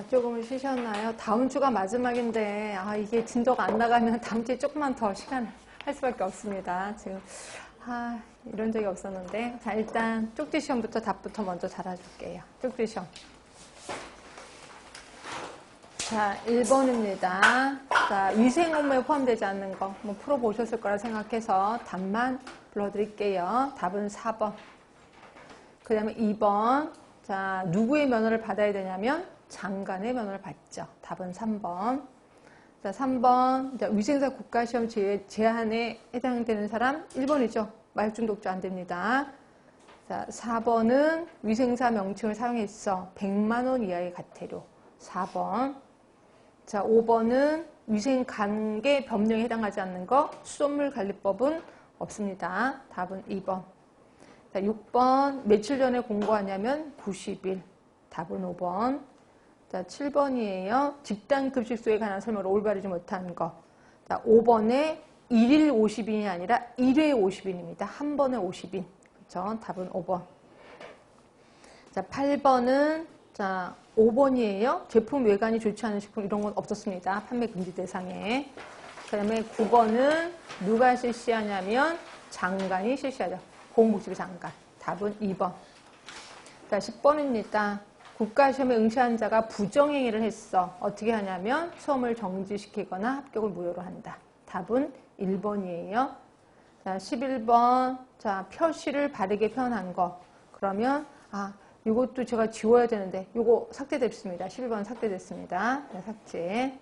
조금 쉬셨나요? 다음 주가 마지막인데, 이게 진도가 안 나가면 다음 주에 조금만 더 시간 할 수밖에 없습니다. 지금, 이런 적이 없었는데. 자, 일단 쪽지 시험부터 답부터 먼저 달아줄게요. 쪽지 시험. 자, 1번입니다. 자, 위생 업무에 포함되지 않는 거, 풀어보셨을 거라 생각해서 답만 불러드릴게요. 답은 4번. 그 다음에 2번. 자, 누구의 면허를 받아야 되냐면 장관의 면허를 받죠. 답은 3번. 자, 3번. 자, 위생사 국가시험 제한에 해당되는 사람 1번이죠. 마약중 독주 안 됩니다. 자, 4번은 위생사 명칭을 사용했어. 100만 원 이하의 과태료. 4번. 자, 5번은 위생관계 법령에 해당하지 않는 거 수돗물 관리법은 없습니다. 답은 2번. 자, 6번 며칠 전에 공고하냐면 90일. 답은 5번. 자, 7번이에요. 집단급식소에 관한 설명을 올바르지 못한 거. 자, 5번에 1일 50인이 아니라 1회 50인입니다. 한 번에 50인. 그렇죠? 답은 5번. 자, 8번은 자, 5번이에요. 제품 외관이 좋지 않은 식품 이런 건 없었습니다. 판매 금지 대상에. 그 다음에 9번은 누가 실시하냐면 장관이 실시하죠. 보건복지부 장관. 답은 2번. 자, 10번입니다. 국가시험에 응시한 자가 부정행위를 했어. 어떻게 하냐면 시험을 정지시키거나 합격을 무효로 한다. 답은 1번이에요. 자, 11번. 자, 표시를 바르게 표현한 거. 그러면 이것도 제가 지워야 되는데 이거 삭제됐습니다. 11번 삭제됐습니다. 네, 삭제.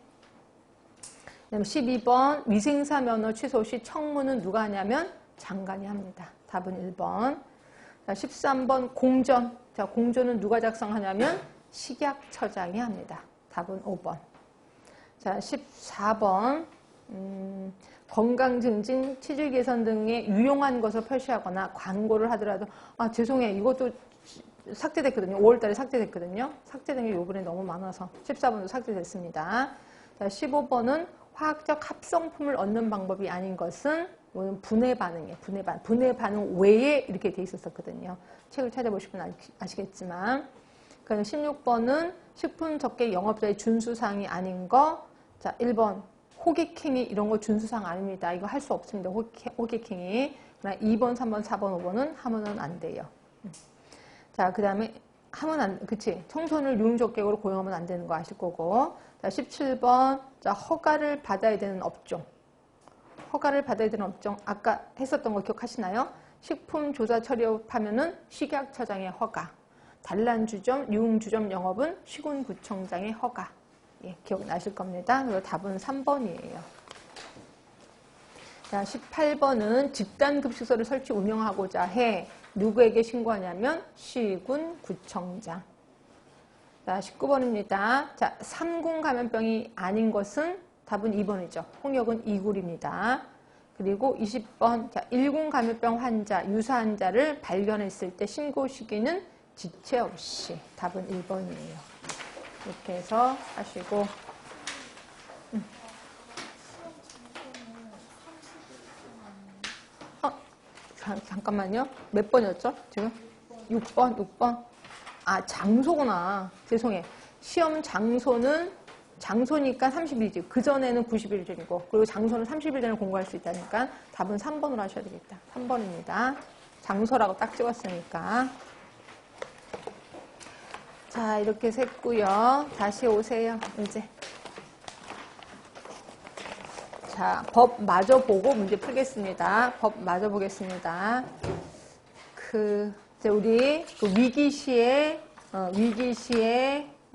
그다음에 12번 위생사 면허 취소 시 청문은 누가 하냐면 장관이 합니다. 답은 1번. 자, 13번 공전. 자, 공전은 누가 작성하냐면 식약처장이 합니다. 답은 5번. 자, 14번 건강 증진, 체질 개선 등의 유용한 것을 표시하거나 광고를 하더라도 죄송해요. 이것도 삭제됐거든요. 5월달에 삭제됐거든요. 삭제된 게 요번에 너무 많아서 14번도 삭제됐습니다. 자, 15번은 화학적 합성품을 얻는 방법이 아닌 것은 분해 반응이에요. 분해 반응 외에 이렇게 돼 있었거든요. 책을 찾아보시면 아시겠지만. 그다음에 16번은 식품 적객 영업자의 준수사항이 아닌 거. 자, 1번 호객행위 이런 거 준수사항 아닙니다. 이거 할 수 없습니다. 호객행위. 2번, 3번, 4번, 5번은 하면은 안 돼요. 자, 그 다음에 청소년을 유흥적객으로 고용하면 안 되는 거 아실 거고. 자, 17번. 자, 허가를 받아야 되는 업종. 허가를 받아야 되는 업종. 아까 했었던 거 기억하시나요? 식품조사 처리업하면은 식약처장의 허가. 단란주점, 유흥주점 영업은 시군구청장의 허가. 예, 기억나실 겁니다. 그리고 답은 3번이에요. 자, 18번은 집단급식소를 설치 운영하고자 해. 누구에게 신고하냐면 시군구청장. 자, 19번입니다. 자, 3군 감염병이 아닌 것은 답은 2번이죠. 홍역은 2굴입니다. 그리고 20번. 자, 1군 감염병 환자, 유사 환자를 발견했을 때 신고 시기는 지체 없이. 답은 1번이에요. 이렇게 해서 하시고. 잠깐만요. 몇 번이었죠? 지금? 6번. 장소구나. 죄송해요. 시험 장소니까 30일이지. 그전에는 90일 전이고, 그리고 장소는 30일 전에 공부할 수 있다니까 답은 3번으로 하셔야 되겠다. 3번입니다. 장소라고 딱 찍었으니까. 자, 이렇게 샜고요. 다시 오세요. 이제. 자, 법 마저 보고 문제 풀겠습니다. 법 마저 보겠습니다. 우리 위기 시에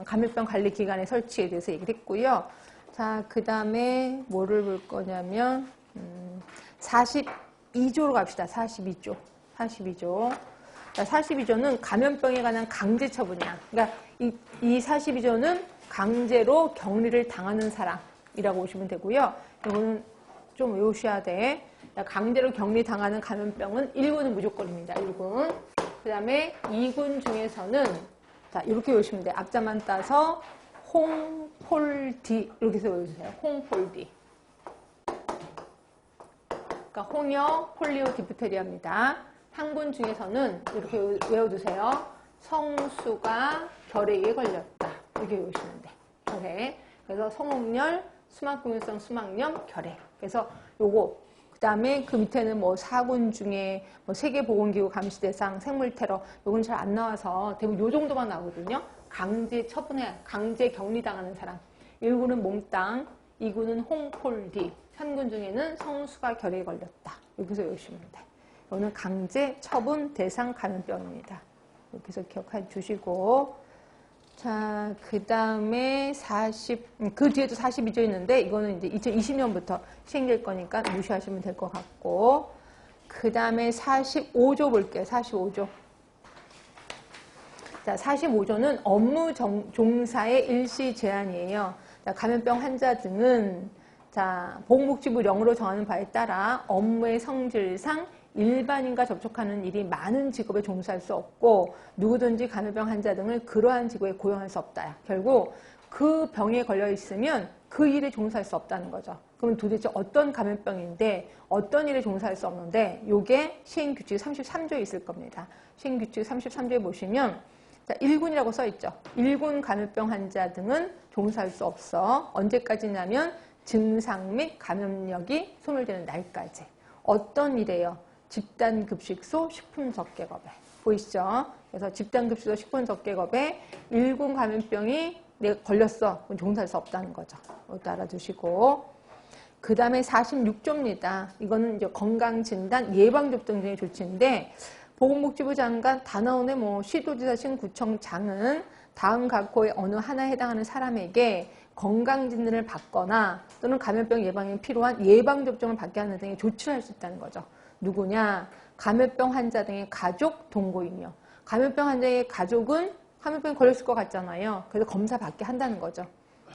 감염병 관리 기관의 설치에 대해서 얘기를 했고요. 자, 그 다음에 뭐를 볼 거냐면 42조로 갑시다. 42조. 자, 42조는 감염병에 관한 강제 처분이야. 그러니까 이 42조는 강제로 격리를 당하는 사람이라고 보시면 되고요. 이거는 좀 외우셔야 돼. 강제로 격리 당하는 감염병은 1군은 무조건입니다. 1군. 그 다음에 2군 중에서는 자, 이렇게 외우시면 돼요. 앞자만 따서 홍폴디 이렇게 해서 외우세요. 홍폴디. 그러니까 홍역, 폴리오, 디프테리아입니다. 상군 중에서는 이렇게 외워두세요. 성수가 결핵에 걸렸다. 이렇게 외우시면 돼요. 결핵. 그래서 성홍열, 수막공유성 수막염, 결핵. 그래서 요거 그 다음에 그 밑에는 뭐 사군 중에 뭐 세계보건기구 감시 대상, 생물 테러 요건 잘 안 나와서 대부분 요 정도만 나오거든요. 강제 처분해, 강제 격리당하는 사람. 1군은 몽땅, 2군은 홍폴디, 3군 중에는 성수가 결핵에 걸렸다. 여기서 외우시면 돼. 이거는 강제 처분 대상 감염병입니다. 여기서 기억해 주시고. 자, 그 다음에 그 뒤에도 42조 있는데, 이거는 이제 2020년부터 시행될 거니까 무시하시면 될 것 같고. 그 다음에 45조 볼게요. 45조. 자, 45조는 업무 종사의 일시 제한이에요. 자, 감염병 환자 등은 자, 보건복지부 령으로 정하는 바에 따라 업무의 성질상 일반인과 접촉하는 일이 많은 직업에 종사할 수 없고 누구든지 감염병 환자 등을 그러한 직업에 고용할 수 없다. 결국 그 병에 걸려 있으면 그 일에 종사할 수 없다는 거죠. 그럼 도대체 어떤 감염병인데 어떤 일에 종사할 수 없는데 요게 시행규칙 33조에 있을 겁니다. 시행규칙 33조에 보시면 자, 1군이라고 써있죠. 1군 감염병 환자 등은 종사할 수 없어. 언제까지냐면 증상 및 감염력이 소멸되는 날까지. 어떤 일이에요? 집단급식소 식품접객업에. 보이시죠? 그래서 집단급식소 식품접객업에 1군 감염병이 내가 걸렸어. 그럼 종사할 수 없다는 거죠. 이것도 알아두시고. 그 다음에 46조입니다. 이거는 이제 건강진단 예방접종 등의 조치인데 보건복지부 장관 다 나오네 뭐 시도지사 시군구청장은 다음 각 호의 어느 하나에 해당하는 사람에게 건강진단을 받거나 또는 감염병 예방에 필요한 예방접종을 받게 하는 등의 조치를 할 수 있다는 거죠. 누구냐? 감염병 환자 등의 가족, 동거인이요. 감염병 환자의 가족은 감염병에 걸렸을 것 같잖아요. 그래서 검사 받게 한다는 거죠.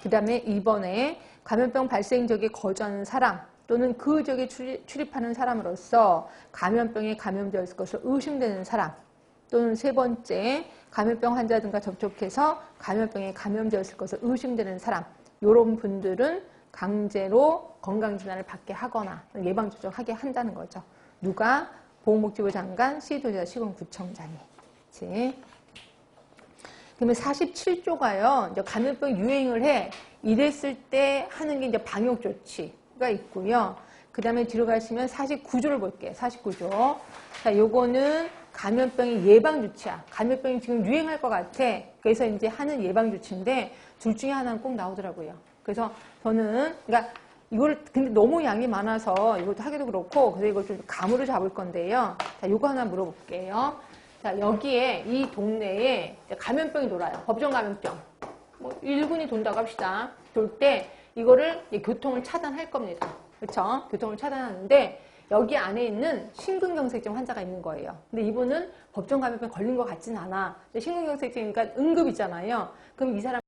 그 다음에 이번에 감염병 발생 지역에 거주하는 사람 또는 그 지역에 출입하는 사람으로서 감염병에 감염되었을 것으로 의심되는 사람 또는 세 번째 감염병 환자 등과 접촉해서 감염병에 감염되었을 것으로 의심되는 사람 이런 분들은 강제로 건강진단을 받게 하거나 예방접종하게 한다는 거죠. 누가? 보건복지부 장관, 시도지사, 시군구청장이. 그치? 그러면 47조가요. 이제 감염병 유행을 해. 이랬을 때 하는 게 이제 방역조치가 있고요. 그 다음에 뒤로 가시면 49조를 볼게요. 49조. 자, 요거는 감염병의 예방조치야. 감염병이 지금 유행할 것 같아. 그래서 이제 하는 예방조치인데 둘 중에 하나는 꼭 나오더라고요. 그래서 저는, 그러니까 이걸 근데 너무 양이 많아서 이것도 하기도 그렇고 그래서 이걸 좀 감으로 잡을 건데요. 자, 요거 하나 물어볼게요. 자, 여기에 이 동네에 감염병이 돌아요. 법정 감염병. 뭐 1군이 돈다고 합시다. 돌 때 이거를 교통을 차단할 겁니다. 그렇죠? 교통을 차단하는데 여기 안에 있는 심근경색증 환자가 있는 거예요. 근데 이분은 법정 감염병 걸린 것 같진 않아. 심근경색증이니까 응급이잖아요. 그럼 이 사람